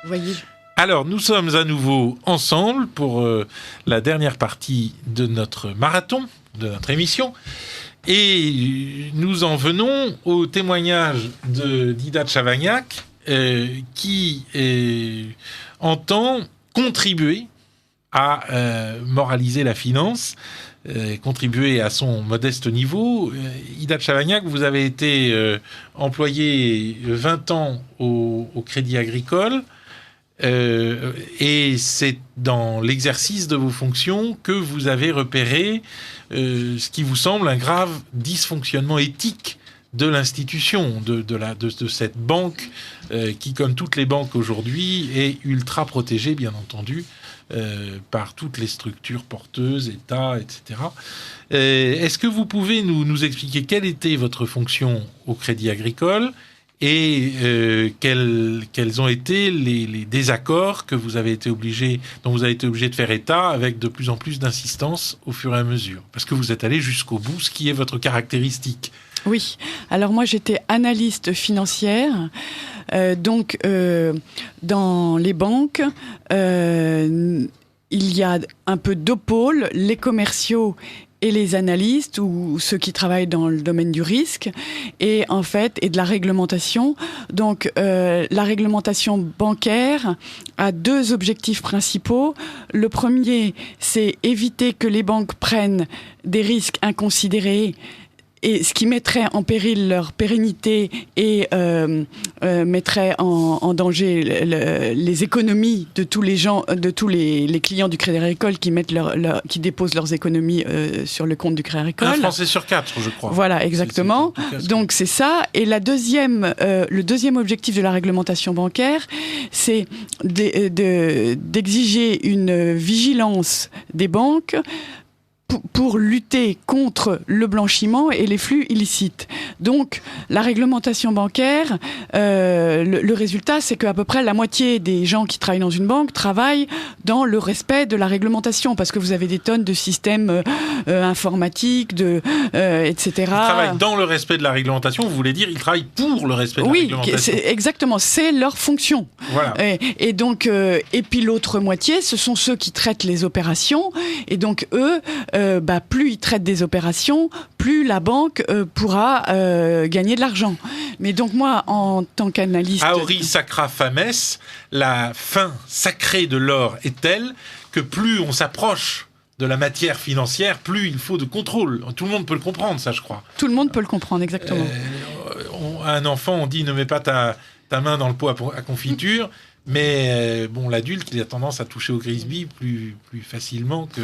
Voyez. Alors, nous sommes à nouveau ensemble pour la dernière partie de notre marathon, de notre émission. Et nous en venons au témoignage d'Ida Chavagnac qui entend contribuer à moraliser la finance, contribuer à son modeste niveau. Ida Chavagnac, vous avez été employée 20 ans au Crédit Agricole. Et c'est dans l'exercice de vos fonctions que vous avez repéré ce qui vous semble un grave dysfonctionnement éthique de l'institution, de cette banque qui, comme toutes les banques aujourd'hui, est ultra protégée, bien entendu, par toutes les structures porteuses, État, etc. Est-ce que vous pouvez nous expliquer quelle était votre fonction au Crédit Agricole et quels ont été les désaccords que vous avez été dont vous avez été obligé de faire état avec de plus en plus d'insistance au fur et à mesure? Parce que vous êtes allé jusqu'au bout, ce qui est votre caractéristique. Oui, alors moi j'étais analyste financière, donc dans les banques, il y a un peu deux pôles, les commerciaux et les analystes ou ceux qui travaillent dans le domaine du risque et en fait et de la réglementation. Donc la réglementation bancaire a deux objectifs principaux. Le premier, c'est éviter que les banques prennent des risques inconsidérés, et ce qui mettrait en péril leur pérennité et mettrait en danger les économies de tous les gens, de tous les clients du Crédit Agricole qui mettent qui déposent leurs économies sur le compte du Crédit Agricole. Un Français sur 4, je crois. Voilà, exactement. Donc c'est ça. Et le deuxième objectif de la réglementation bancaire, c'est d'exiger une vigilance des banques pour lutter contre le blanchiment et les flux illicites. Donc, la réglementation bancaire, le résultat, c'est qu'à peu près la moitié des gens qui travaillent dans une banque travaillent dans le respect de la réglementation, parce que vous avez des tonnes de systèmes informatiques, etc. Ils travaillent dans le respect de la réglementation, vous voulez dire ils travaillent pour le respect de la réglementation. Oui, exactement, c'est leur fonction. Voilà. Et donc, et puis l'autre moitié, ce sont ceux qui traitent les opérations, et donc eux, plus ils traitent des opérations, plus la banque pourra gagner de l'argent. Mais donc moi, en tant qu'analyste... Auri sacra fames, la fin sacrée de l'or est telle que plus on s'approche de la matière financière, plus il faut de contrôle. Tout le monde peut le comprendre, ça, je crois. Tout le monde peut le comprendre, exactement. À un enfant, on dit « ne mets pas ta main dans le pot à confiture », mais l'adulte, il a tendance à toucher au Grisby plus facilement que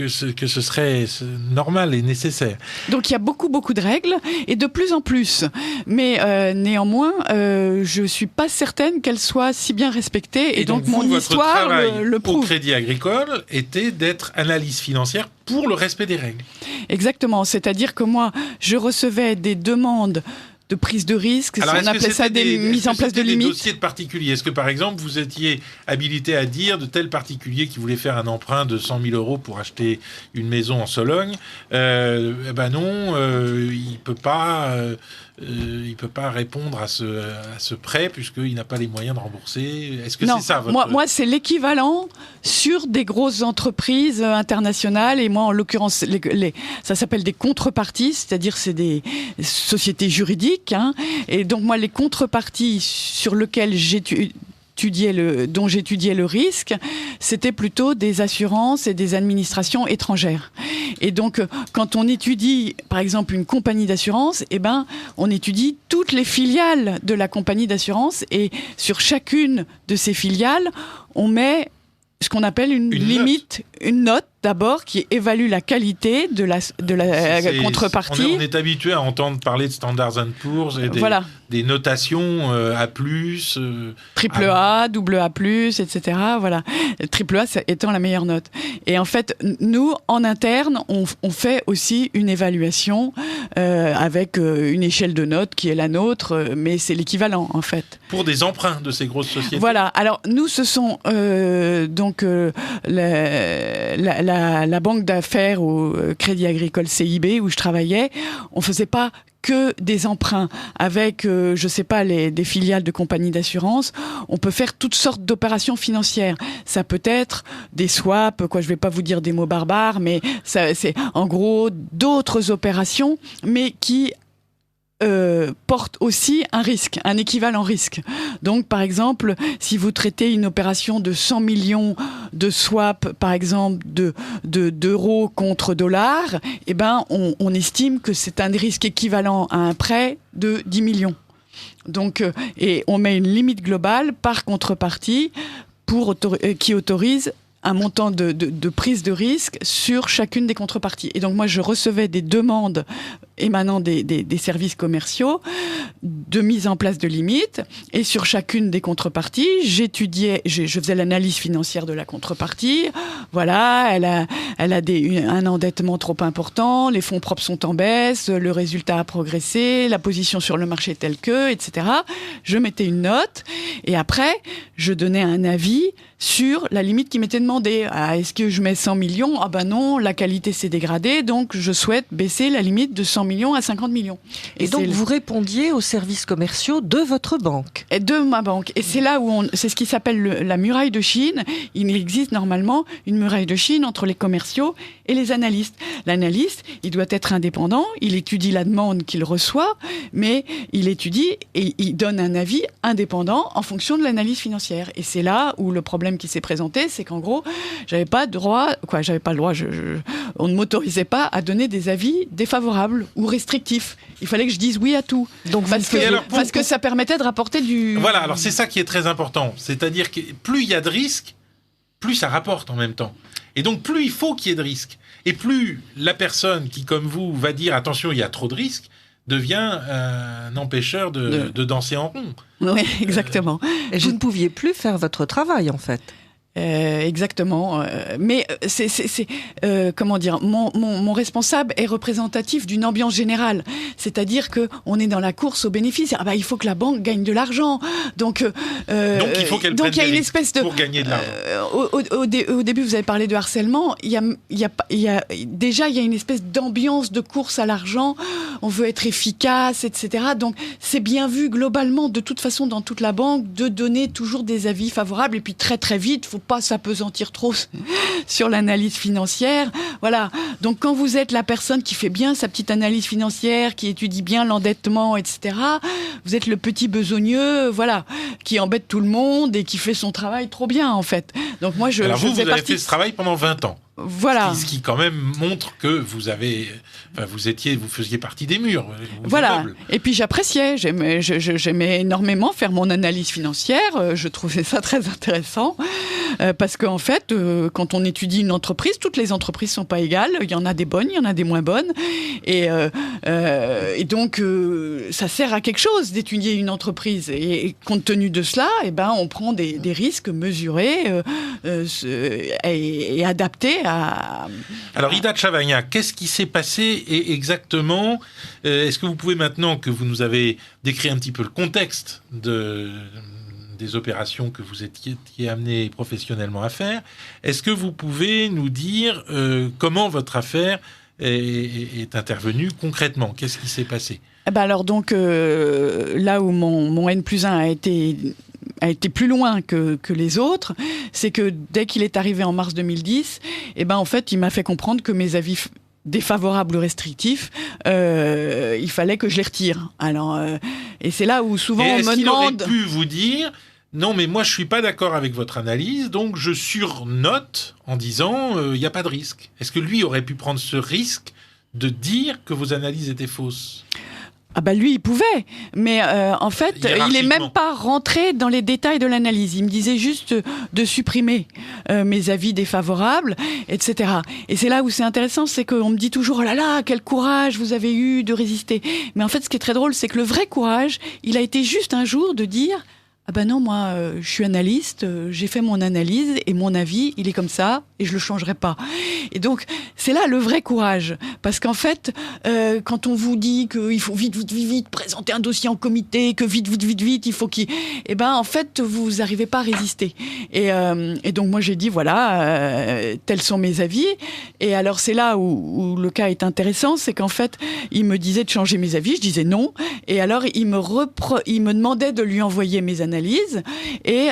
ce serait normal et nécessaire. Donc il y a beaucoup de règles et de plus en plus. Mais néanmoins, je suis pas certaine qu'elles soient si bien respectées. Et donc mon histoire le prouve. Au Crédit Agricole était d'être analyste financière pour le respect des règles. Exactement. C'est-à-dire que moi, je recevais des demandes de prise de risque, on appelait ça des mises en place de limites. Des dossiers de particuliers. Est-ce que, par exemple, vous étiez habilité à dire de tel particulier qui voulait faire un emprunt de 100 000 € pour acheter une maison en Sologne, non, il peut pas répondre à ce prêt puisqu'il n'a pas les moyens de rembourser. Est-ce que c'est ça votre... Moi, c'est l'équivalent sur des grosses entreprises internationales. Et moi, en l'occurrence, ça s'appelle des contreparties, c'est-à-dire c'est des sociétés juridiques. Et donc moi, les contreparties sur lesquelles dont j'étudiais le risque, c'était plutôt des assurances et des administrations étrangères. Et donc, quand on étudie, par exemple, une compagnie d'assurance, on étudie toutes les filiales de la compagnie d'assurance et sur chacune de ces filiales, on met ce qu'on appelle une limite, une note d'abord qui évalue la qualité de la contrepartie. On est habitué à entendre parler de Standard & Poor's et des notations A+, triple A, double A+, etc. Voilà, triple A étant la meilleure note. Et en fait, nous, en interne, on fait aussi une évaluation avec une échelle de notes qui est la nôtre, mais c'est l'équivalent en fait. Pour des emprunts de ces grosses sociétés. Voilà. Alors nous, ce sont la banque d'affaires au Crédit Agricole CIB où je travaillais. On faisait pas que des emprunts avec, je sais pas, des filiales de compagnies d'assurance, on peut faire toutes sortes d'opérations financières. Ça peut être des swaps, je vais pas vous dire des mots barbares, mais c'est en gros d'autres opérations, mais qui porte aussi un risque, un équivalent risque. Donc, par exemple, si vous traitez une opération de 100 millions de swap, par exemple, d'euros contre dollars, eh ben, on estime que c'est un risque équivalent à un prêt de 10 millions. Donc, et on met une limite globale par contrepartie qui autorise un montant de prise de risque sur chacune des contreparties. Et donc moi, je recevais des demandes émanant des services commerciaux de mise en place de limites. Et sur chacune des contreparties, je faisais l'analyse financière de la contrepartie. Voilà, elle a un endettement trop important, les fonds propres sont en baisse, le résultat a progressé, la position sur le marché telle que, etc. Je mettais une note et après, je donnais un avis sur la limite qui m'était demandée. Ah, est-ce que je mets 100 millions ? Ah ben non, la qualité s'est dégradée, donc je souhaite baisser la limite de 100 millions à 50 millions. Et donc vous répondiez aux services commerciaux de votre banque ? Et de ma banque. Et c'est là où c'est ce qui s'appelle la muraille de Chine. Il existe normalement une muraille de Chine entre les commerciaux et les analystes. L'analyste, il doit être indépendant, il étudie la demande qu'il reçoit, mais il étudie et il donne un avis indépendant en fonction de l'analyse financière. Et c'est là où le problème qui s'est présenté, c'est qu'en gros, j'avais pas le droit, on ne m'autorisait pas à donner des avis défavorables ou restrictifs. Il fallait que je dise oui à tout. Donc, parce que ça permettait de rapporter du... Voilà, alors c'est ça qui est très important. C'est-à-dire que plus il y a de risques, plus ça rapporte en même temps. Et donc, plus il faut qu'il y ait de risques. Et plus la personne qui, comme vous, va dire « attention, il y a trop de risques », devient un empêcheur de danser en rond. Oui, exactement. Et vous ne pouviez plus faire votre travail, en fait. Exactement, mais c'est comment dire, mon responsable est représentatif d'une ambiance générale, c'est-à-dire que on est dans la course au bénéfice. Ah bah il faut que la banque gagne de l'argent, donc il faut qu'elle prenne des risques pour gagner de l'argent. Au début vous avez parlé de harcèlement, il y a déjà une espèce d'ambiance de course à l'argent. On veut être efficace, etc. Donc c'est bien vu globalement de toute façon dans toute la banque de donner toujours des avis favorables et puis très très vite faut pas s'apesantir trop sur l'analyse financière. Voilà. Donc, quand vous êtes la personne qui fait bien sa petite analyse financière, qui étudie bien l'endettement, etc., vous êtes le petit besogneux, voilà, qui embête tout le monde et qui fait son travail trop bien, en fait. Donc, moi, Alors, vous avez fait ce travail pendant 20 ans. Voilà. Ce qui quand même montre que vous faisiez partie des murs. Voilà. Immeubles. Et puis j'appréciais, j'aimais énormément faire mon analyse financière. Je trouvais ça très intéressant parce qu'en fait, quand on étudie une entreprise, toutes les entreprises sont pas égales. Il y en a des bonnes, il y en a des moins bonnes, et donc ça sert à quelque chose d'étudier une entreprise. Et compte tenu de cela, on prend des risques mesurés et adaptés à... Alors, Ida Chavagna, qu'est-ce qui s'est passé exactement ? Est-ce que vous pouvez, maintenant que vous nous avez décrit un petit peu le contexte des opérations que vous étiez amené professionnellement à faire, est-ce que vous pouvez nous dire comment votre affaire est intervenue concrètement ? Qu'est-ce qui s'est passé ? Alors donc, là où mon N+1 a été plus loin que les autres, c'est que dès qu'il est arrivé en mars 2010, en fait, il m'a fait comprendre que mes avis défavorables ou restrictifs, il fallait que je les retire. Alors, et c'est là où souvent on me demande... Est-ce qu'il aurait pu vous dire « Non, mais moi, je suis pas d'accord avec votre analyse, donc je surnote en disant il n'y a pas de risque ». Est-ce que lui aurait pu prendre ce risque de dire que vos analyses étaient fausses ? Lui, il pouvait, mais en fait, il est même pas rentré dans les détails de l'analyse. Il me disait juste de supprimer mes avis défavorables, etc. Et c'est là où c'est intéressant, c'est qu'on me dit toujours « Oh là là, quel courage vous avez eu de résister !» Mais en fait, ce qui est très drôle, c'est que le vrai courage, il a été juste un jour de dire ah ben non, moi, je suis analyste, j'ai fait mon analyse et mon avis, il est comme ça et je le changerai pas. Et donc, c'est là le vrai courage. Parce qu'en fait, quand on vous dit qu'il faut vite présenter un dossier en comité, que vite, il faut qu'il... Eh ben, en fait, vous n'arrivez pas à résister. Et donc, moi, j'ai dit, voilà, tels sont mes avis. Et alors, c'est là où le cas est intéressant, c'est qu'en fait, il me disait de changer mes avis, je disais non. Et alors, il me demandait de lui envoyer mes analyses et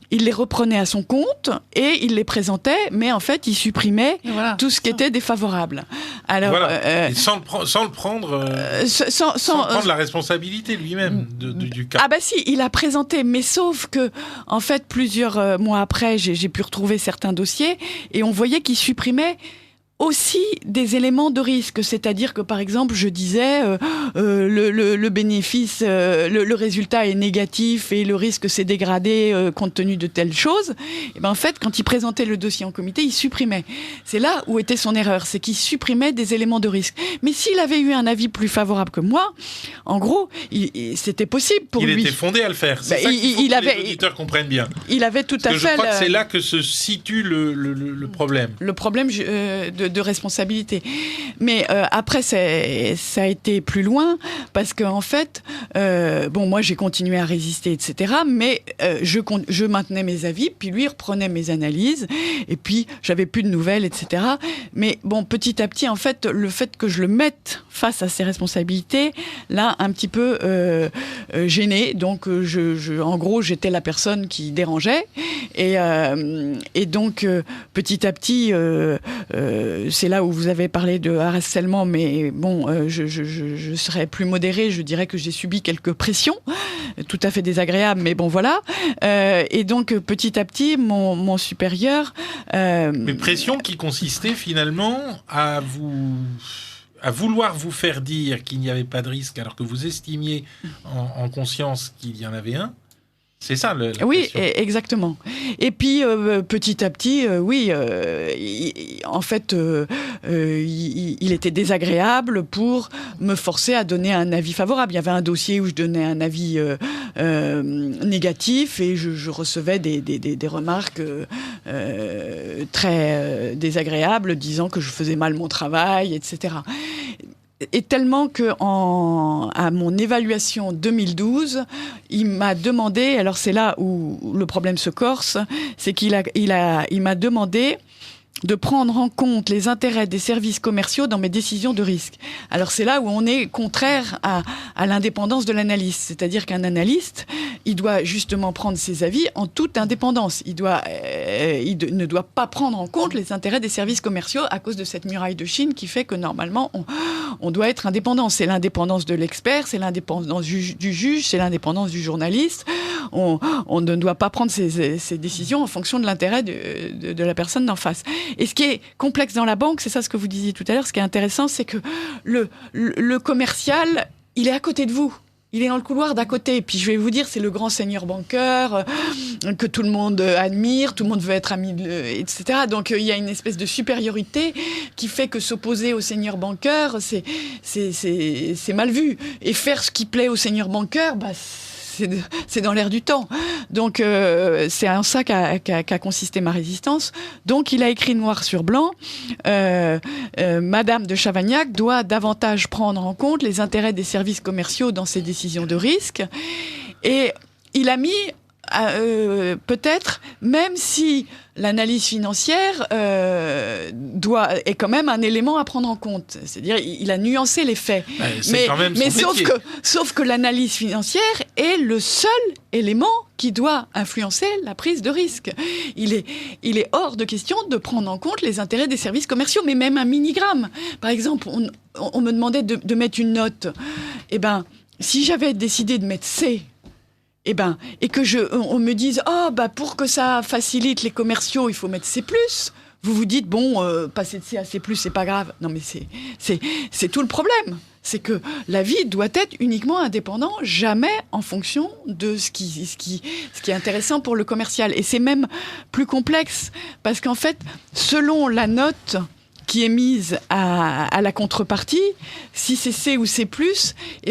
il les reprenait à son compte et il les présentait, mais en fait, il supprimait tout ce qui était défavorable. Alors, et sans le prendre, sans prendre la responsabilité lui-même du cas. Ah bah si, il a présenté, mais sauf que, en fait, plusieurs mois après, j'ai pu retrouver certains dossiers et on voyait qu'il supprimait aussi des éléments de risque, c'est-à-dire que par exemple je disais le bénéfice, le résultat est négatif et le risque s'est dégradé compte tenu de telle chose. Et ben en fait quand il présentait le dossier en comité, il supprimait. C'est là où était son erreur, c'est qu'il supprimait des éléments de risque. Mais s'il avait eu un avis plus favorable que moi, en gros, c'était possible pour lui. Il était fondé à le faire. C'est ça qu'il faut que les auditeurs comprennent bien. Il avait tout à fait. Je crois que c'est là que se situe le problème. Le problème de responsabilité. Mais après, ça a été plus loin parce qu'en fait, moi j'ai continué à résister, etc. Mais je maintenais mes avis, puis lui reprenait mes analyses, et puis j'avais plus de nouvelles, etc. Mais bon, petit à petit, en fait, le fait que je le mette face à ses responsabilités, là, un petit peu gêné. Donc, en gros, j'étais la personne qui dérangeait, et donc petit à petit. C'est là où vous avez parlé de harcèlement, mais bon, je serais plus modérée, je dirais que j'ai subi quelques pressions, tout à fait désagréables, mais bon, voilà. Et donc, petit à petit, mon supérieur... Mais pression qui consistait finalement à vouloir vous faire dire qu'il n'y avait pas de risque, alors que vous estimiez en conscience qu'il y en avait un. C'est ça la oui, pression. Exactement. Et puis petit à petit, en fait, il était désagréable pour me forcer à donner un avis favorable. Il y avait un dossier où je donnais un avis négatif et je recevais des remarques très désagréables, disant que je faisais mal mon travail, etc. Et tellement que à mon évaluation 2012, il m'a demandé, alors c'est là où le problème se corse, c'est qu'il m'a demandé de prendre en compte les intérêts des services commerciaux dans mes décisions de risque. Alors c'est là où on est contraire à l'indépendance de l'analyste. C'est-à-dire qu'un analyste, il doit justement prendre ses avis en toute indépendance. Il ne doit pas prendre en compte les intérêts des services commerciaux à cause de cette muraille de Chine qui fait que normalement on doit être indépendant. C'est l'indépendance de l'expert, c'est l'indépendance du juge, c'est l'indépendance du journaliste. On ne doit pas prendre ces décisions en fonction de l'intérêt de la personne d'en face. Et ce qui est complexe dans la banque, c'est ça ce que vous disiez tout à l'heure, ce qui est intéressant, c'est que le commercial, il est à côté de vous. Il est dans le couloir d'à côté. Et puis je vais vous dire, c'est le grand seigneur banqueur que tout le monde admire, tout le monde veut être ami, etc. Donc il y a une espèce de supériorité qui fait que s'opposer au seigneur banqueur, c'est mal vu. Et faire ce qui plaît au seigneur banqueur, c'est dans l'air du temps. Donc, c'est en ça qu'a consisté ma résistance. Donc, il a écrit noir sur blanc, Madame de Chavagnac doit davantage prendre en compte les intérêts des services commerciaux dans ses décisions de risque. Et il a mis, peut-être, même si l'analyse financière est quand même un élément à prendre en compte. C'est-à-dire, il a nuancé les faits. Mais sauf que l'analyse financière est le seul élément qui doit influencer la prise de risque. Il est hors de question de prendre en compte les intérêts des services commerciaux, mais même un milligramme. Par exemple, on me demandait de mettre une note. Eh ben, si j'avais décidé de mettre C, et que on me dise pour que ça facilite les commerciaux, il faut mettre C+. Vous vous dites passer de C à C+, c'est pas grave. Non mais c'est tout le problème. C'est que la vie doit être uniquement indépendant, jamais en fonction de ce qui est intéressant pour le commercial. Et c'est même plus complexe parce qu'en fait, selon la note qui est mise à la contrepartie, si c'est C ou C+,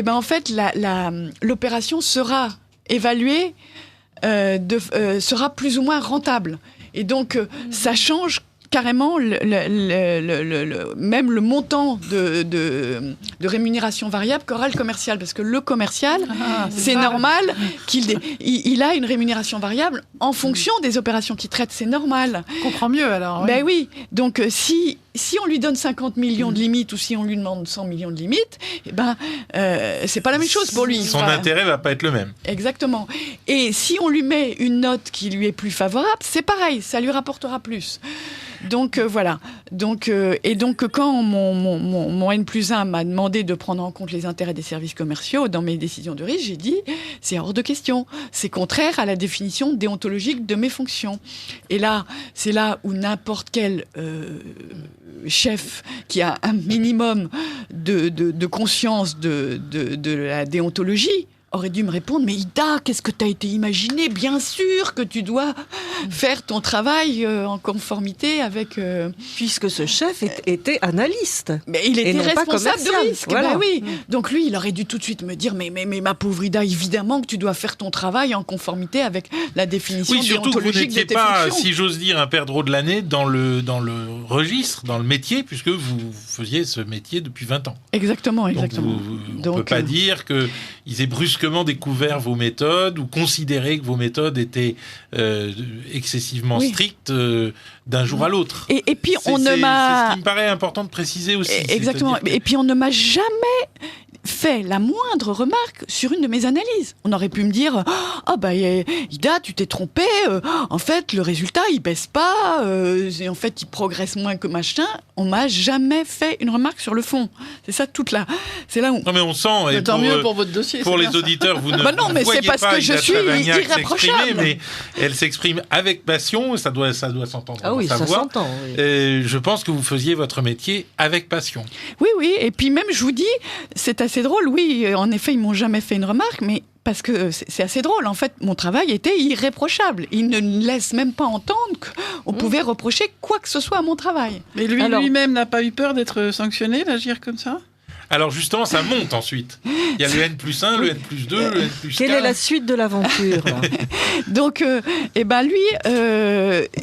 en fait l'opération sera évalué sera plus ou moins rentable. Et donc, ça change carrément même le montant de rémunération variable qu'aura le commercial. Parce que le commercial, c'est normal qu'il a une rémunération variable en fonction des opérations qu'il traite. C'est normal. On comprend mieux alors. Oui. Ben oui. Donc, si on lui donne 50 millions de limites ou si on lui demande 100 millions de limites, c'est pas la même chose pour lui. Son intérêt va pas être le même. Exactement. Et si on lui met une note qui lui est plus favorable, c'est pareil, ça lui rapportera plus. Donc voilà. Donc quand mon N+1 m'a demandé de prendre en compte les intérêts des services commerciaux dans mes décisions de risque, j'ai dit c'est hors de question. C'est contraire à la définition déontologique de mes fonctions. Et là, c'est là où n'importe quel chef qui a un minimum de conscience de la déontologie aurait dû me répondre, mais Ida, qu'est-ce que tu as été imaginé ? Bien sûr que tu dois faire ton travail en conformité avec... Puisque ce chef était analyste. Mais il était responsable de risque. Voilà. Ben oui. Donc lui, il aurait dû tout de suite me dire, mais ma pauvre Ida, évidemment que tu dois faire ton travail en conformité avec la définition déontologique de tes fonctions. Vous n'étiez pas, si j'ose dire, un perdreau de l'année dans le registre, dans le métier, puisque vous faisiez ce métier depuis 20 ans. Exactement. Donc on ne peut pas dire qu'ils aient brusquement découvert vos méthodes ou considéré que vos méthodes étaient excessivement strictes d'un jour à l'autre. Et puis c'est ce qui me paraît important de préciser aussi. Exactement. Et puis on ne m'a jamais fait la moindre remarque sur une de mes analyses. On aurait pu me dire Ida, tu t'es trompée, en fait le résultat il baisse pas, et en fait il progresse moins que machin. On m'a jamais fait une remarque sur le fond. C'est ça c'est là où... Non mais on sent, et tant mieux pour votre dossier. Pour les auditeurs, vous ne non, mais voyez c'est parce pas que je Ida suis Travagnac irréprochable. mais elle s'exprime avec passion, ça doit s'entendre Ah dans oui, sa ça voix. s'entend. Oui. Je pense que vous faisiez votre métier avec passion. Oui, et puis même je vous dis, c'est assez drôle, oui, en effet ils m'ont jamais fait une remarque, mais parce que c'est assez drôle, en fait, mon travail était irréprochable. Il ne laisse même pas entendre qu'on pouvait reprocher quoi que ce soit à mon travail. Mais lui-même n'a pas eu peur d'être sanctionné, d'agir comme ça ? Alors justement, ça monte ensuite. Il y a le N+1, le N+2, le N+4. Quelle est la suite de l'aventure là ? Donc, lui,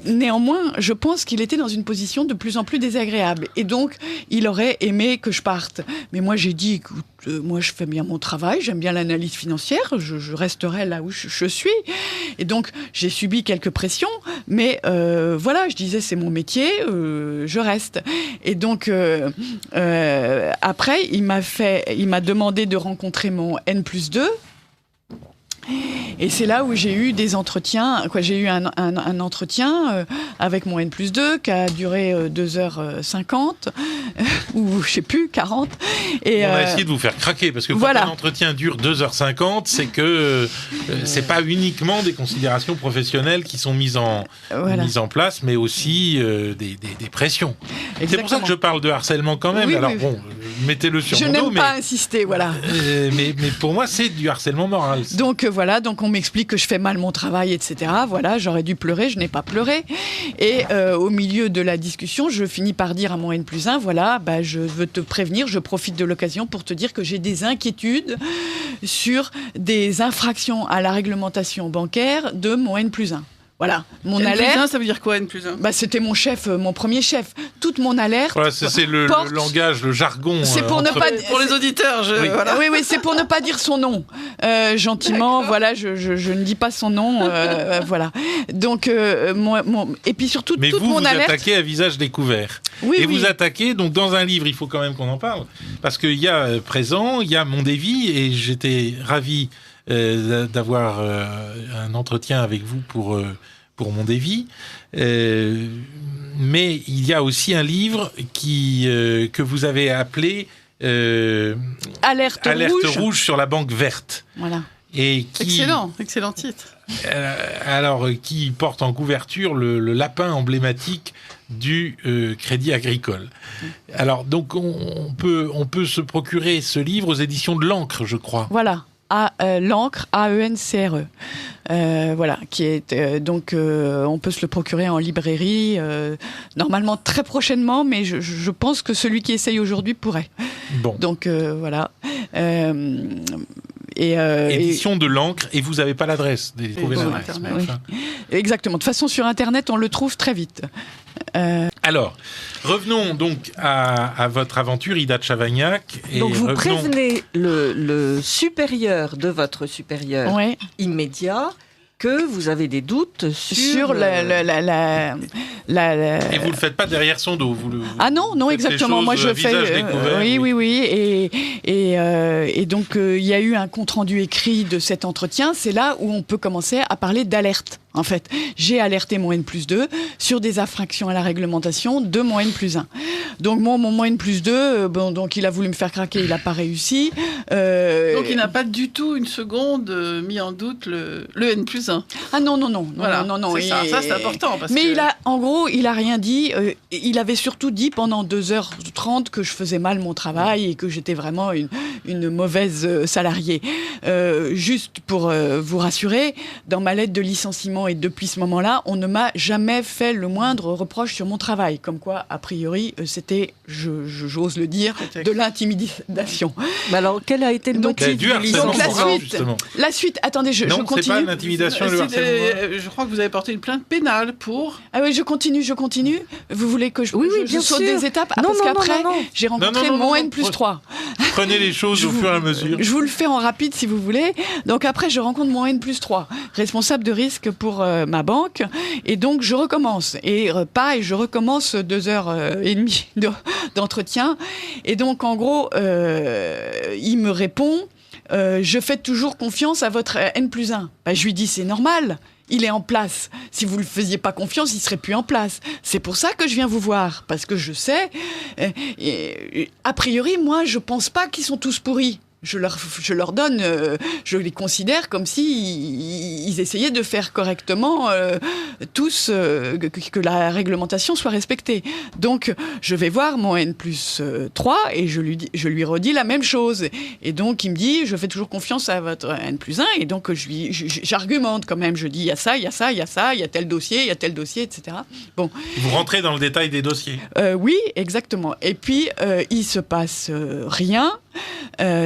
néanmoins, je pense qu'il était dans une position de plus en plus désagréable. Et donc, il aurait aimé que je parte. Mais moi, j'ai dit, écoute, moi, je fais bien mon travail, j'aime bien l'analyse financière, je resterai là où je suis. Et donc, j'ai subi quelques pressions, mais voilà, je disais, c'est mon métier, je reste. Et donc, après, il m'a demandé de rencontrer mon N+2. Et c'est là où j'ai eu des entretiens. J'ai eu un entretien avec mon N+2 qui a duré 2h50 ou je sais plus, 40. Et, on a essayé de vous faire craquer parce que quand un entretien dure 2h50, c'est que c'est pas uniquement des considérations professionnelles qui sont mises en place, mais aussi des pressions. Exactement. C'est pour ça que je parle de harcèlement quand même. Alors bon, mettez-le sur mon dos. Je n'aime pas insister, voilà. Mais pour moi, c'est du harcèlement moral. Donc donc on m'explique que je fais mal mon travail, etc. Voilà, j'aurais dû pleurer, je n'ai pas pleuré. Et au milieu de la discussion, je finis par dire à mon N+1, voilà, je veux te prévenir, je profite de l'occasion pour te dire que j'ai des inquiétudes sur des infractions à la réglementation bancaire de mon N+1. Voilà, mon alerte. N+1, ça veut dire quoi, N+1 ? C'était mon chef, mon premier chef. Toute mon alerte. Voilà, c'est le langage, le jargon. C'est pour ne pas pour les auditeurs. Voilà. Oui, c'est pour ne pas dire son nom. Gentiment, d'accord. Voilà, je ne dis pas son nom. Voilà. Donc, et puis surtout, mais toute mon alerte. Mais vous attaquez à visage découvert. Oui. Vous attaquez, donc dans un livre, il faut quand même qu'on en parle, parce qu'il y a présent, il y a Mondévy, et j'étais ravi d'avoir un entretien avec vous pour Mondévy. Mais il y a aussi un livre que vous avez appelé Alerte rouge sur la banque verte. Voilà. Et excellent titre. Alors, qui porte en couverture le lapin emblématique du Crédit Agricole. Alors, donc, on peut se procurer ce livre aux éditions de l'Ancre, je crois. Voilà. L'Ancre, AENCRE. Voilà, qui est donc on peut se le procurer en librairie normalement très prochainement, mais je pense que celui qui essaye aujourd'hui pourrait. Bon. Donc voilà. Édition de l'encre, et vous n'avez pas l'adresse. Trouvez sur l'adresse. Internet. Mais enfin. Exactement. De toute façon, sur Internet, on le trouve très vite. Alors, revenons donc à votre aventure, Ida de Chavagnac. Et Donc vous revenons- prévenez le supérieur de votre supérieur Ouais. immédiat que vous avez des doutes Sur le- la Et vous ne le faites pas derrière son dos. Vous le, Ah non, non, faites les exactement. choses Moi, je à visage fais. découvert, oui. Et donc, il y a eu un compte-rendu écrit de cet entretien. C'est là où on peut commencer à parler d'alerte. En fait, j'ai alerté mon N+2 sur des infractions à la réglementation de mon N+1. Donc, mon N+2, donc il a voulu me faire craquer, il n'a pas réussi. Donc il n'a pas du tout une seconde mis en doute le N+1. Ah non. Voilà, non. c'est ça. Ça, c'est important. Parce Mais que... en gros, il a rien dit. Il avait surtout dit pendant 2h30 que je faisais mal mon travail et que j'étais vraiment une mauvaise salariée. Juste pour vous rassurer, dans ma lettre de licenciement et depuis ce moment-là, on ne m'a jamais fait le moindre reproche sur mon travail. Comme quoi, a priori, c'était, j'ose le dire, de l'intimidation. Mais alors, quel a été le Donc, motif du du harcèlement donc, la licenciement moral, suite. justement. La suite, attendez, je Non, c'est continue. pas l'intimidation et le harcèlement. Je crois que vous avez porté une plainte pénale pour... Ah oui, je continue. Vous voulez que je, Oui, je bien saute sûr. des étapes Non, parce non, qu'après, non. j'ai rencontré Non, mon non. N+3. Prenez les choses au fur et à mesure. Je vous le fais en rapide si vous voulez. Donc après, je rencontre mon N+3, responsable de risque pour ma banque. Et donc, je recommence. Et je recommence 2h30 d'entretien. Et donc, en gros, il me répond... je fais toujours confiance à votre N+1. Je lui dis, c'est normal. Il est en place. Si vous ne le faisiez pas confiance, il serait plus en place. C'est pour ça que je viens vous voir. Parce que je sais, a priori, moi, je pense pas qu'ils sont tous pourris. Je leur donne, je les considère comme si ils essayaient de faire correctement tous, que la réglementation soit respectée. Donc, je vais voir mon N+3 et je lui redis la même chose. Et donc, il me dit, je fais toujours confiance à votre N+1. Et donc, j'argumente quand même. Je dis, il y a ça, il y a tel dossier, etc. Bon. Vous rentrez dans le détail des dossiers. Oui, exactement. Et puis, il se passe rien.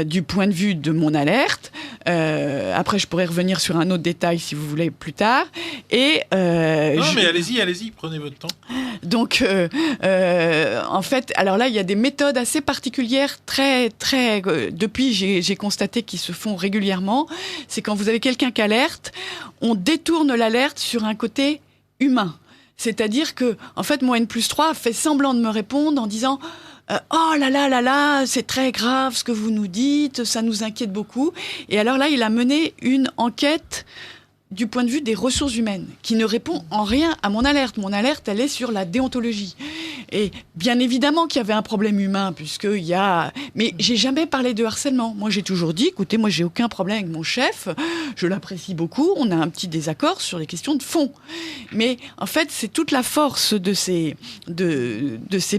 Du point de vue de mon alerte. Après, je pourrais revenir sur un autre détail si vous voulez plus tard. Et Non, mais allez-y, prenez votre temps. donc, en fait, alors là, il y a des méthodes assez particulières, depuis, j'ai constaté qu'ils se font régulièrement. C'est quand vous avez quelqu'un qui alerte, on détourne l'alerte sur un côté humain. C'est-à-dire que, en fait, mon N+3 fait semblant de me répondre en disant oh là là, c'est très grave ce que vous nous dites, ça nous inquiète beaucoup. Et alors là, il a mené une enquête du point de vue des ressources humaines, qui ne répond en rien à mon alerte. Mon alerte, elle est sur la déontologie. Et bien évidemment qu'il y avait un problème humain, puisqu'il y a... Mais j'ai jamais parlé de harcèlement. Moi, j'ai toujours dit, écoutez, moi, j'ai aucun problème avec mon chef, je l'apprécie beaucoup, on a un petit désaccord sur les questions de fond. Mais en fait, c'est toute la force de ces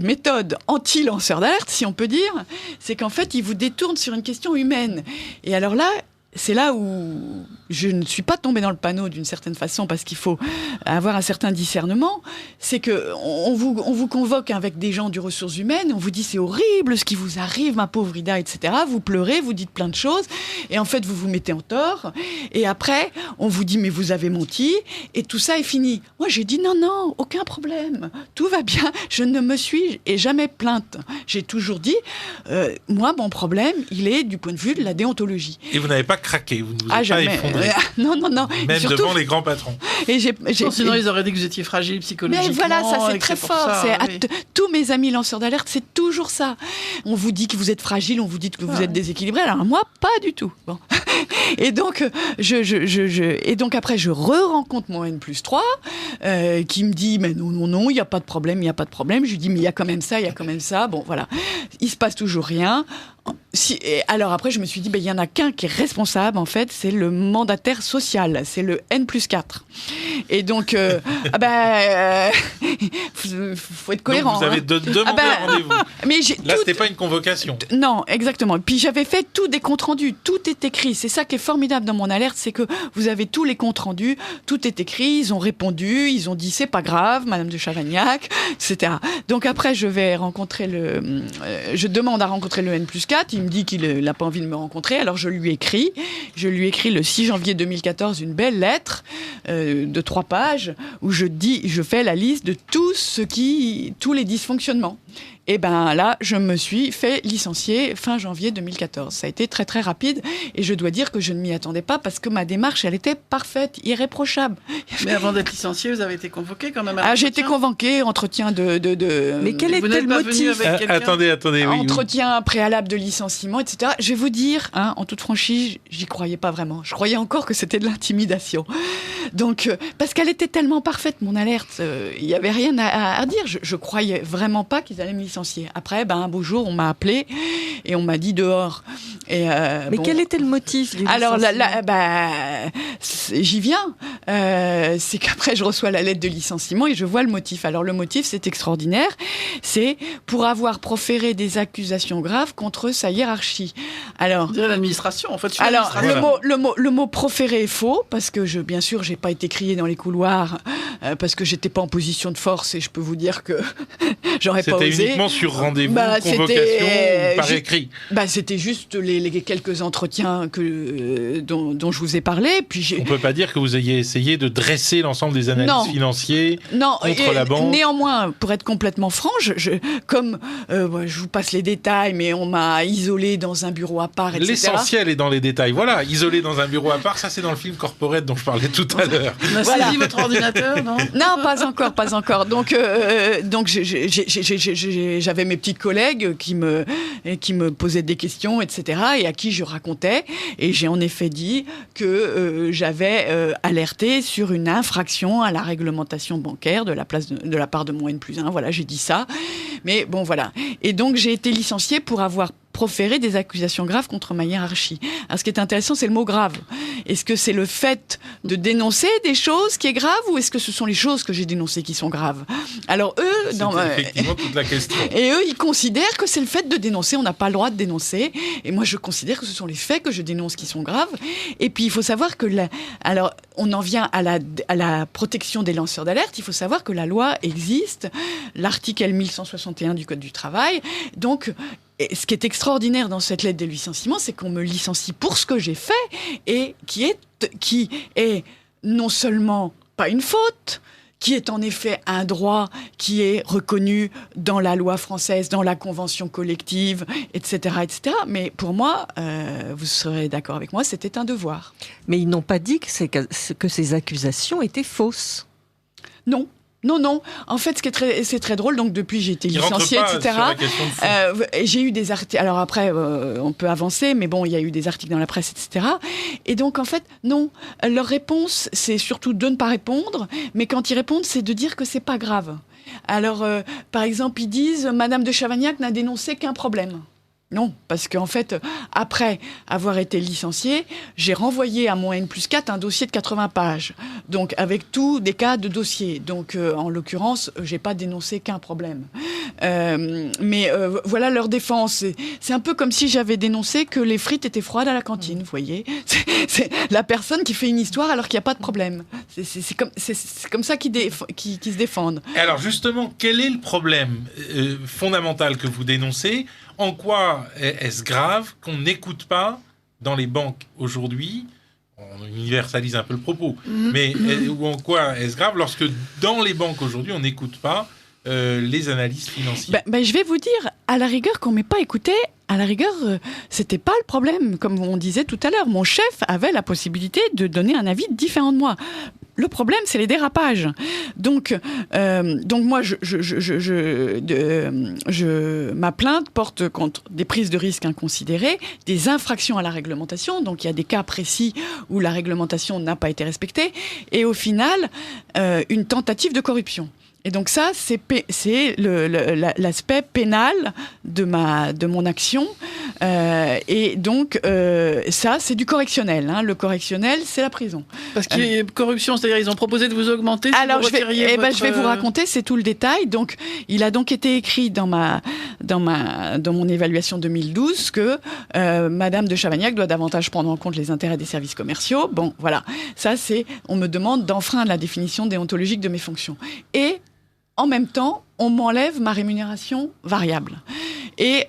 méthodes anti-lanceurs d'alerte, si on peut dire, c'est qu'en fait, ils vous détournent sur une question humaine. Et alors là, c'est là où je ne suis pas tombée dans le panneau d'une certaine façon, parce qu'il faut avoir un certain discernement. C'est que on vous convoque avec des gens du ressources humaines, on vous dit c'est horrible ce qui vous arrive, ma pauvre Ida, etc. Vous pleurez, vous dites plein de choses, et en fait vous vous mettez en tort. Et après, on vous dit mais vous avez menti, et tout ça est fini. Moi j'ai dit non, aucun problème, tout va bien. Je ne me suis jamais plainte. J'ai toujours dit, moi mon problème, il est du point de vue de la déontologie. Et vous n'avez pas craqué, vous ne vous êtes pas jamais. effondré. Non. Même Et surtout, devant les grands patrons. et Non, sinon, ils auraient dit que vous étiez fragile psychologiquement. Mais voilà, ça et c'est que très pour fort. ça, oui. Tous mes amis lanceurs d'alerte, c'est toujours ça. On vous dit que vous êtes fragile, on vous dit que vous êtes déséquilibré. Alors moi, pas du tout. Bon. Et donc, et donc après, je re-rencontre mon N+3 qui me dit mais non, il n'y a pas de problème. Je lui dis mais il y a quand même ça. Bon, voilà. Il se passe toujours rien. Alors après, je me suis dit, il y en a qu'un qui est responsable, en fait, c'est le mandataire social, c'est le N+4. Et donc, faut être cohérent. Donc vous avez demandé un rendez-vous. Mais Là, c'était pas une convocation. Non, exactement. Puis j'avais fait tout des comptes rendus, tout est écrit. C'est ça qui est formidable dans mon alerte, c'est que vous avez tous les comptes rendus, tout est écrit, ils ont répondu, ils ont dit c'est pas grave, Madame de Chavagnac, etc. Donc après, je demande à rencontrer le N+4, il me me dit qu'il n'a pas envie de me rencontrer. Alors je lui écris le 6 janvier 2014 une belle lettre de 3 pages où je fais la liste de tous les dysfonctionnements. Et ben là, je me suis fait licencier fin janvier 2014. Ça a été très très rapide et je dois dire que je ne m'y attendais pas parce que ma démarche, elle était parfaite, irréprochable. Mais avant d'être licencié, vous avez été convoqué quand même à j'ai été convoqué, entretien de Mais quel était le motif? Attendez, oui. Entretien préalable de licenciement, etc. Je vais vous dire, en toute franchise, j'y croyais pas vraiment. Je croyais encore que c'était de l'intimidation. Donc, parce qu'elle était tellement parfaite, mon alerte, il n'y avait rien à dire. Je croyais vraiment pas qu'ils allaient me licencier. Après, un beau jour, on m'a appelé et on m'a dit dehors. Mais quel était le motif du alors, licenciement? j'y viens. C'est qu'après, je reçois la lettre de licenciement et je vois le motif. Alors, le motif, c'est extraordinaire. C'est pour avoir proféré des accusations graves contre sa hiérarchie. Alors, l'administration, en fait. Alors, le mot proféré est faux, parce que bien sûr, j'ai pas été criée dans les couloirs, parce que j'étais pas en position de force, et je peux vous dire que j'aurais pas osé. C'était uniquement sur rendez-vous, convocation, par écrit. C'était juste les quelques entretiens dont je vous ai parlé. Puis on peut pas dire que vous ayez essayé de dresser l'ensemble des analystes financiers contre la banque. Néanmoins, pour être complètement franc, je vous passe les détails, mais on m'a isolé dans un bureau à part, etc. L'essentiel est dans les détails. Voilà, isolé dans un bureau à part, ça c'est dans le film Corporate dont je parlais tout à l'heure. On a saisi votre ordinateur, non ? Non, pas encore. Donc j'avais mes petites collègues qui me posaient des questions, etc., et à qui je racontais. Et j'ai en effet dit que j'avais alerté sur une infraction à la réglementation bancaire de la part de mon N+1. Voilà, j'ai dit ça. Mais bon, voilà. Et donc, j'ai été licenciée pour avoir proférer des accusations graves contre ma hiérarchie. Alors, ce qui est intéressant, c'est le mot grave. Est-ce que c'est le fait de dénoncer des choses qui est grave, ou est-ce que ce sont les choses que j'ai dénoncées qui sont graves ? Alors eux, effectivement toute la question. Et eux, ils considèrent que c'est le fait de dénoncer. On n'a pas le droit de dénoncer. Et moi, je considère que ce sont les faits que je dénonce qui sont graves. Et puis, il faut savoir que alors, on en vient à la protection des lanceurs d'alerte. Il faut savoir que la loi existe, l'article L1161 du Code du travail. Donc, et ce qui est extraordinaire dans cette lettre de licenciement, c'est qu'on me licencie pour ce que j'ai fait et qui est non seulement pas une faute, qui est en effet un droit qui est reconnu dans la loi française, dans la convention collective, etc., etc. Mais pour moi, vous serez d'accord avec moi, c'était un devoir. Mais ils n'ont pas dit que ces accusations étaient fausses. Non. Non. En fait, c'est très drôle. Donc, depuis, j'ai été licenciée, etc. J'ai eu des articles. Alors après, on peut avancer, mais bon, il y a eu des articles dans la presse, etc. Et donc, en fait, non. Leur réponse, c'est surtout de ne pas répondre. Mais quand ils répondent, c'est de dire que c'est pas grave. Alors, par exemple, ils disent Madame de Chavagnac n'a dénoncé qu'un problème. Non, parce qu'en fait, après avoir été licenciée, j'ai renvoyé à mon N+4 un dossier de 80 pages. Donc, avec tous des cas de dossier. Donc, en l'occurrence, j'ai pas dénoncé qu'un problème. Mais voilà leur défense. C'est un peu comme si j'avais dénoncé que les frites étaient froides à la cantine, vous voyez. C'est la personne qui fait une histoire alors qu'il n'y a pas de problème. C'est comme ça qu'ils se défendent. Alors, justement, quel est le problème fondamental que vous dénoncez ? En quoi est-ce grave qu'on n'écoute pas dans les banques aujourd'hui, on universalise un peu le propos, mais ou en quoi est-ce grave lorsque dans les banques aujourd'hui on n'écoute pas les analystes financiers ? Je vais vous dire, à la rigueur, qu'on ne m'ait pas écouté, à la rigueur, c'était pas le problème. Comme on disait tout à l'heure, mon chef avait la possibilité de donner un avis différent de moi. Le problème, c'est les dérapages. Donc moi, ma plainte porte contre des prises de risques inconsidérées, des infractions à la réglementation. Donc il y a des cas précis où la réglementation n'a pas été respectée, et au final, une tentative de corruption. Et donc ça, c'est l'aspect pénal de mon action. Et donc, ça, c'est du correctionnel. Le correctionnel, c'est la prison. Parce qu'il y a corruption, c'est-à-dire ils ont proposé de vous augmenter. Alors, je vais vous raconter, c'est tout le détail. Donc, il a donc été écrit dans mon évaluation 2012 que Madame de Chavagnac doit davantage prendre en compte les intérêts des services commerciaux. Bon, voilà. Ça, on me demande d'enfreindre la définition déontologique de mes fonctions. Et en même temps, on m'enlève ma rémunération variable. Et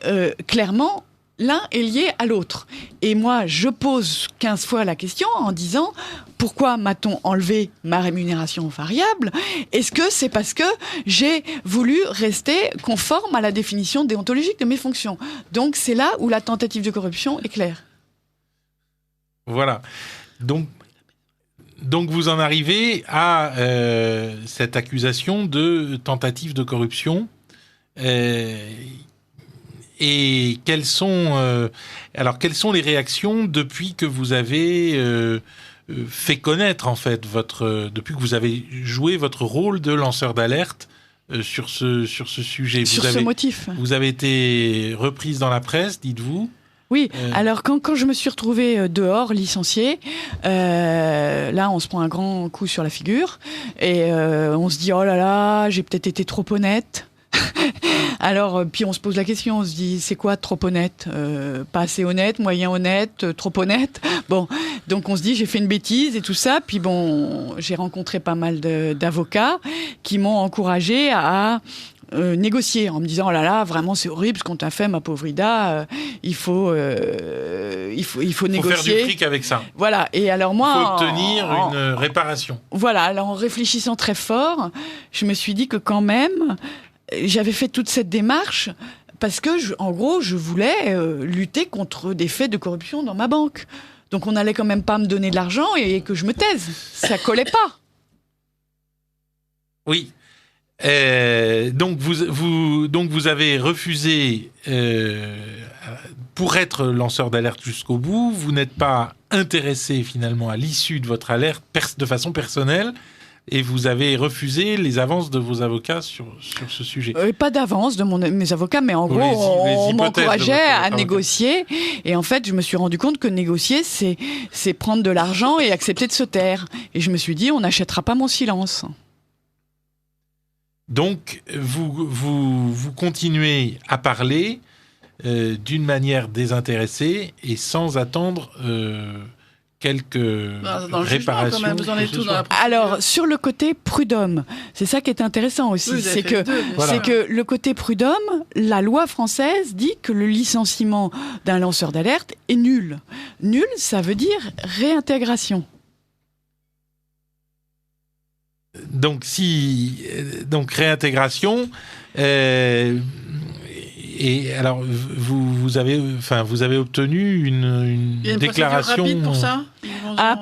clairement, l'un est lié à l'autre. Et moi, je pose 15 fois la question en disant pourquoi m'a-t-on enlevé ma rémunération variable ? Est-ce que c'est parce que j'ai voulu rester conforme à la définition déontologique de mes fonctions ? Donc c'est là où la tentative de corruption est claire. Voilà. Donc vous en arrivez à cette accusation de tentative de corruption. Et quelles sont les réactions depuis que vous avez fait connaître, en fait, depuis que vous avez joué votre rôle de lanceur d'alerte sur ce sujet. Ce motif. Vous avez été reprise dans la presse, dites-vous. Oui, alors quand je me suis retrouvée dehors, licenciée, là on se prend un grand coup sur la figure et on se dit oh là là, j'ai peut-être été trop honnête. Alors, puis on se pose la question, on se dit, c'est quoi trop honnête ? Pas assez honnête, moyen honnête, trop honnête ? Bon, donc on se dit, j'ai fait une bêtise et tout ça. Puis bon, j'ai rencontré pas mal d'avocats qui m'ont encouragée à négocier en me disant, oh là là, vraiment c'est horrible ce qu'on t'a fait, ma pauvre Ida, il faut négocier. Il faut faire du fric avec ça. Voilà, et alors moi... Il faut obtenir une réparation. Voilà, alors en réfléchissant très fort, je me suis dit que quand même... J'avais fait toute cette démarche parce que, en gros, je voulais lutter contre des faits de corruption dans ma banque. Donc, on n'allait quand même pas me donner de l'argent et que je me taise. Ça collait pas. Oui. Donc, vous avez refusé pour être lanceur d'alerte jusqu'au bout. Vous n'êtes pas intéressé finalement à l'issue de votre alerte de façon personnelle. Et vous avez refusé les avances de vos avocats sur ce sujet. Pas d'avance de mes avocats, mais en gros, on m'encourageait à négocier. Et en fait, je me suis rendu compte que négocier, c'est prendre de l'argent et accepter de se taire. Et je me suis dit, on n'achètera pas mon silence. Donc, vous continuez à parler d'une manière désintéressée et sans attendre... quelques réparations. Quand même, vous en êtes tout dans la Alors, sur le côté prud'homme, c'est ça qui est intéressant aussi. Oui, c'est que le côté prud'homme, la loi française dit que le licenciement d'un lanceur d'alerte est nul. Nul, ça veut dire réintégration. Donc, réintégration... Et alors, vous avez obtenu une déclaration... Il y a une procédure rapide pour ça ?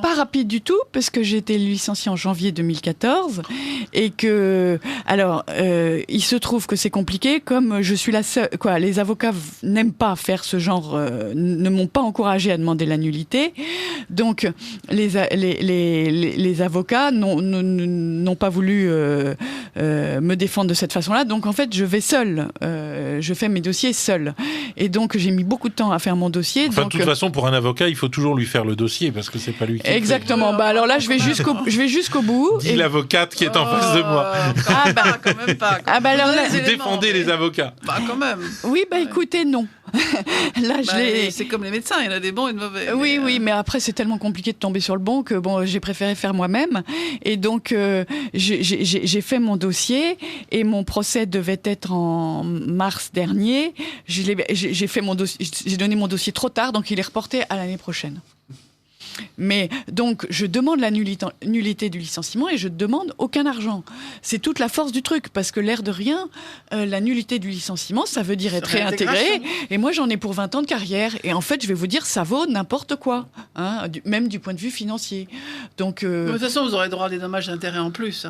Pas rapide du tout, parce que j'ai été licenciée en janvier 2014 et que, alors, il se trouve que c'est compliqué, comme je suis la seule, les avocats n'aiment pas faire ce genre, ne m'ont pas encouragée à demander la nullité, donc les avocats n'ont pas voulu me défendre de cette façon-là, donc en fait je vais seule, je fais mes dossiers seule, et donc j'ai mis beaucoup de temps à faire mon dossier. Enfin, donc, de toute façon, pour un avocat, il faut toujours lui faire le dossier parce que c'est pas lui qui. Exactement. Bah alors là, je vais jusqu'au bout. Dit l'avocate qui est en face de moi. Quand même pas. Alors là, vous défendez les avocats. Quand même. Oui, écoutez, non. Là, c'est comme les médecins, il y en a des bons et de mauvais. Oui, mais après, c'est tellement compliqué de tomber sur le bon que j'ai préféré faire moi-même. Et donc, j'ai fait mon dossier et mon procès devait être en mars dernier. J'ai donné mon dossier trop tard, donc il est reporté à l'année prochaine. Mais donc, je demande la nullité du licenciement et je demande aucun argent. C'est toute la force du truc, parce que l'air de rien, la nullité du licenciement, ça veut dire être réintégré. Et moi, j'en ai pour 20 ans de carrière. Et en fait, je vais vous dire, ça vaut n'importe quoi, même du point de vue financier. Donc, de toute façon, vous aurez droit à des dommages d'intérêt en plus,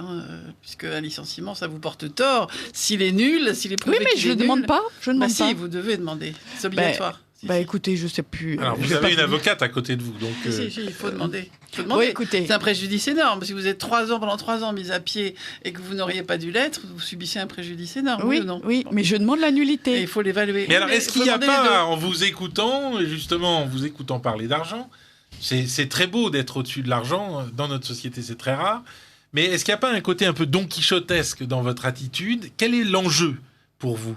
puisque un licenciement, ça vous porte tort. S'il est nul, s'il est prouvé qu'il est nul... Oui, mais je ne demande pas. Si, vous devez demander. C'est obligatoire. Écoutez, je sais plus. Alors, vous avez une avocate à côté de vous, donc... Si, il faut demander. Oui, écoutez. C'est un préjudice énorme. Si vous êtes pendant 3 ans mis à pied et que vous n'auriez pas dû l'être, vous subissez un préjudice énorme, oui ou non ? Oui, mais je demande la nullité. Et il faut l'évaluer. Mais alors, est-ce qu'il n'y a pas, en vous écoutant parler d'argent, c'est très beau d'être au-dessus de l'argent, dans notre société c'est très rare, mais est-ce qu'il n'y a pas un côté un peu don quichotesque dans votre attitude ? Quel est l'enjeu pour vous ?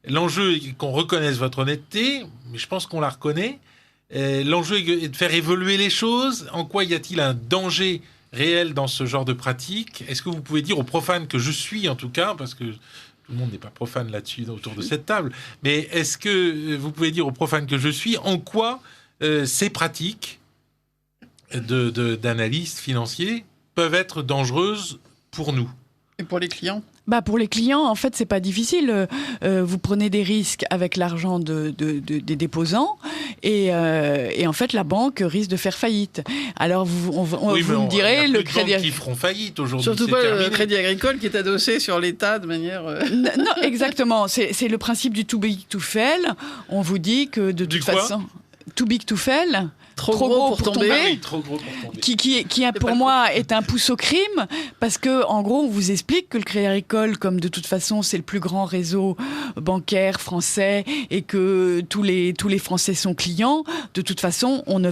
L'enjeu est qu'on reconnaisse votre honnêteté, mais je pense qu'on la reconnaît. L'enjeu est de faire évoluer les choses. En quoi y a-t-il un danger réel dans ce genre de pratique ? Est-ce que vous pouvez dire aux profanes que je suis, en tout cas, parce que tout le monde n'est pas profane là-dessus autour de cette table, mais est-ce que vous pouvez dire aux profanes que je suis en quoi ces pratiques d'analystes financiers peuvent être dangereuses pour nous? Et pour les clients? Pour les clients, en fait, c'est pas difficile. Vous prenez des risques avec l'argent des déposants et en fait, la banque risque de faire faillite. Alors, vous me direz, le crédit qui feront faillite aujourd'hui. Surtout pas terminé. le Crédit Agricole qui est adossé sur l'État de manière. Non, exactement. C'est le principe du too big to fail. On vous dit que de toute façon, too big to fail. Trop gros pour tomber. Ah oui, trop gros pour tomber. Qui pour moi est un pouce au crime, parce que en gros on vous explique que le Crédit Agricole, comme de toute façon c'est le plus grand réseau bancaire français et que tous les Français sont clients, de toute façon on ne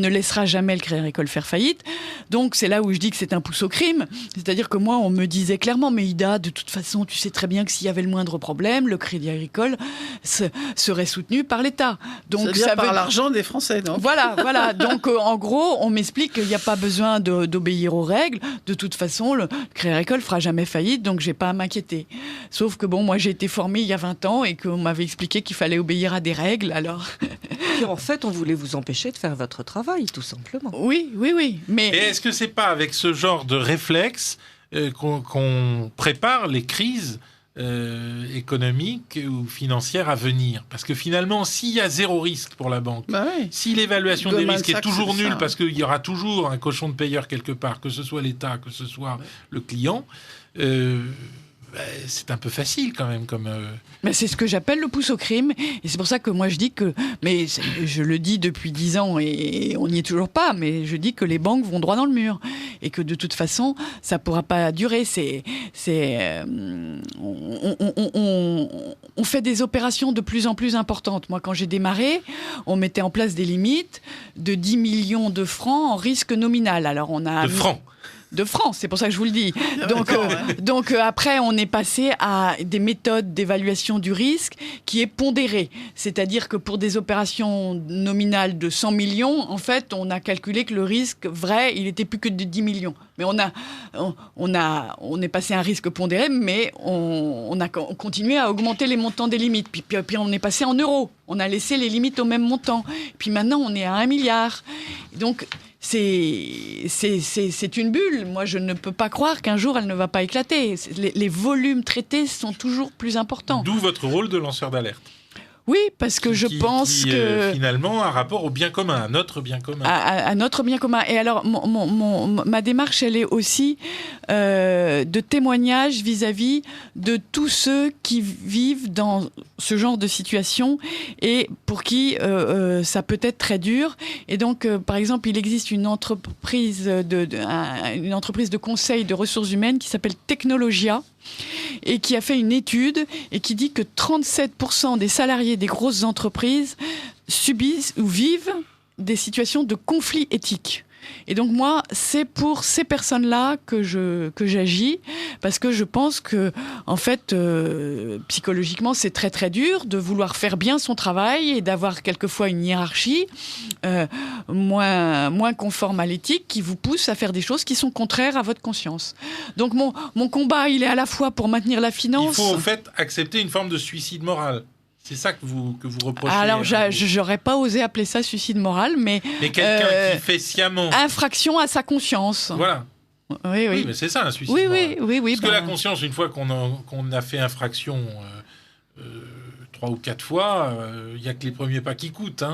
laissera jamais le Crédit Agricole faire faillite. Donc c'est là où je dis que c'est un pouce au crime, c'est-à-dire que moi on me disait clairement, mais Ida, de toute façon tu sais très bien que s'il y avait le moindre problème, le Crédit Agricole serait soutenu par l'État. Donc c'est-à-dire ça par l'argent des Français. Donc. Voilà. Donc, en gros, on m'explique qu'il n'y a pas besoin d'obéir aux règles. De toute façon, le Crédit Agricole fera jamais faillite, donc j'ai pas à m'inquiéter. Sauf que moi, j'ai été formée il y a 20 ans et qu'on m'avait expliqué qu'il fallait obéir à des règles, alors... Et en fait, on voulait vous empêcher de faire votre travail, tout simplement. Oui. Mais Et est-ce que c'est pas avec ce genre de réflexe qu'on prépare les crises économiques ou financières à venir? Parce que finalement, s'il y a zéro risque pour la banque, si l'évaluation des risques est toujours nulle, parce qu'il y aura toujours un cochon de payeur quelque part, que ce soit l'État, que ce soit le client, c'est un peu facile quand même. Mais c'est ce que j'appelle le pouce au crime. Et c'est pour ça que moi je dis que... Mais je le dis depuis 10 ans et on n'y est toujours pas, mais je dis que les banques vont droit dans le mur. Et que de toute façon, ça ne pourra pas durer. On fait des opérations de plus en plus importantes. Moi, quand j'ai démarré, on mettait en place des limites de 10 millions de francs en risque nominal. Alors on a... De francs, c'est pour ça que je vous le dis. Donc après, on est passé à des méthodes d'évaluation du risque qui est pondérée. C'est-à-dire que pour des opérations nominales de 100 millions, en fait, on a calculé que le risque vrai, il était plus que de 10 millions. Mais on est passé à un risque pondéré, mais on a continué à augmenter les montants des limites. Puis on est passé en euros. On a laissé les limites au même montant. Puis maintenant, on est à 1 milliard. Donc... C'est une bulle. Moi, je ne peux pas croire qu'un jour, elle ne va pas éclater. Les volumes traités sont toujours plus importants. D'où votre rôle de lanceur d'alerte. Oui, parce que je pense que... finalement, un rapport au bien commun, à notre bien commun. À notre bien commun. Et alors, ma démarche, elle est aussi de témoignage vis-à-vis de tous ceux qui vivent dans ce genre de situation et pour qui ça peut être très dur. Et donc, par exemple, il existe une entreprise de conseil de ressources humaines qui s'appelle Technologia, et qui a fait une étude et qui dit que 37% des salariés des grosses entreprises subissent ou vivent des situations de conflit éthique. Et donc moi, c'est pour ces personnes-là que j'agis, parce que je pense que, en fait, psychologiquement, c'est très très dur de vouloir faire bien son travail et d'avoir quelquefois une hiérarchie moins conforme à l'éthique qui vous pousse à faire des choses qui sont contraires à votre conscience. Donc mon combat, il est à la fois pour maintenir la finance... Il faut en fait accepter une forme de suicide moral. C'est ça que vous reprochez. Alors, j'aurais pas osé appeler ça suicide moral, mais quelqu'un qui fait sciemment infraction à sa conscience. Voilà. Oui, mais c'est ça un suicide moral. Oui. Parce que la conscience, une fois qu'on a fait infraction 3 ou 4 fois, il y a que les premiers pas qui coûtent.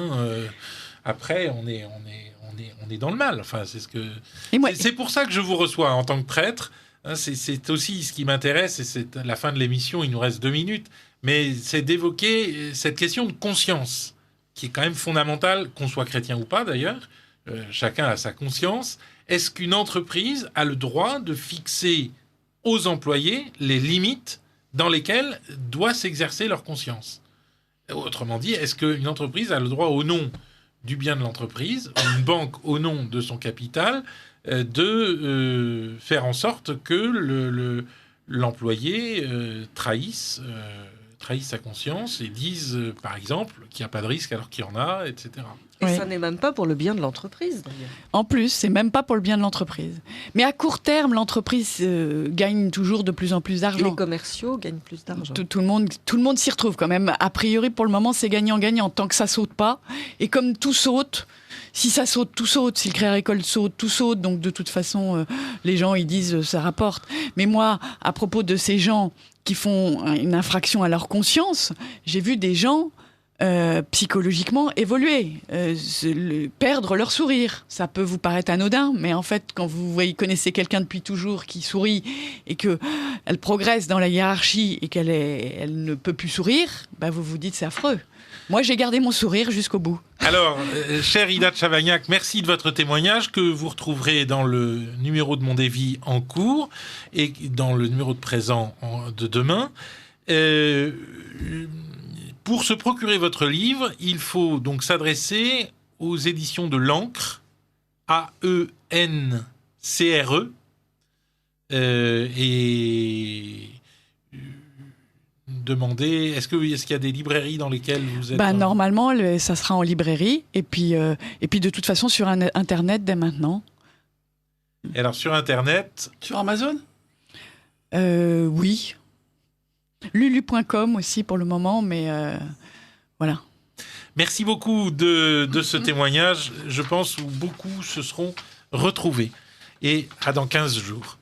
Après, on est dans le mal. Enfin, c'est pour ça que je vous reçois en tant que prêtre. C'est aussi ce qui m'intéresse, et c'est la fin de l'émission. Il nous reste 2 minutes. Mais c'est d'évoquer cette question de conscience, qui est quand même fondamentale, qu'on soit chrétien ou pas d'ailleurs. Chacun a sa conscience. Est-ce qu'une entreprise a le droit de fixer aux employés les limites dans lesquelles doit s'exercer leur conscience? Autrement dit, est-ce qu'une entreprise a le droit, au nom du bien de l'entreprise, ou une banque au nom de son capital, de faire en sorte que l'employé trahisse trahissent sa conscience et disent, par exemple, qu'il n'y a pas de risque alors qu'il y en a, etc. Et Oui. ça n'est même pas pour le bien de l'entreprise, d'ailleurs. En plus, c'est même pas pour le bien de l'entreprise. Mais à court terme, l'entreprise gagne toujours de plus en plus d'argent. Les commerciaux gagnent plus d'argent. Tout le monde s'y retrouve quand même. A priori, pour le moment, c'est gagnant-gagnant tant que ça saute pas. Et comme tout saute, si ça saute, tout saute. Si le Crédit Agricole saute, tout saute. Donc de toute façon, les gens ils disent ça rapporte. Mais moi, à propos de ces gens qui font une infraction à leur conscience, j'ai vu des gens psychologiquement évoluer, perdre leur sourire. Ça peut vous paraître anodin, mais en fait, quand vous connaissez quelqu'un depuis toujours qui sourit et que elle progresse dans la hiérarchie et elle ne peut plus sourire, bah vous vous dites c'est affreux. Moi, j'ai gardé mon sourire jusqu'au bout. Alors, chère Ida de Chavagnac, merci de votre témoignage que vous retrouverez dans le numéro de Mondévy en cours et dans le numéro de présent de demain. Pour se procurer votre livre, il faut donc s'adresser aux éditions de l'Ancre, AENCRE, et demander, est-ce qu'il y a des librairies dans lesquelles vous êtes Normalement, ça sera en librairie et puis de toute façon sur Internet dès maintenant. Et alors sur Internet, Sur Amazon? Oui. Lulu.com aussi pour le moment, mais voilà. merci beaucoup de ce témoignage. Je pense où beaucoup se seront retrouvés. Et à dans 15 jours.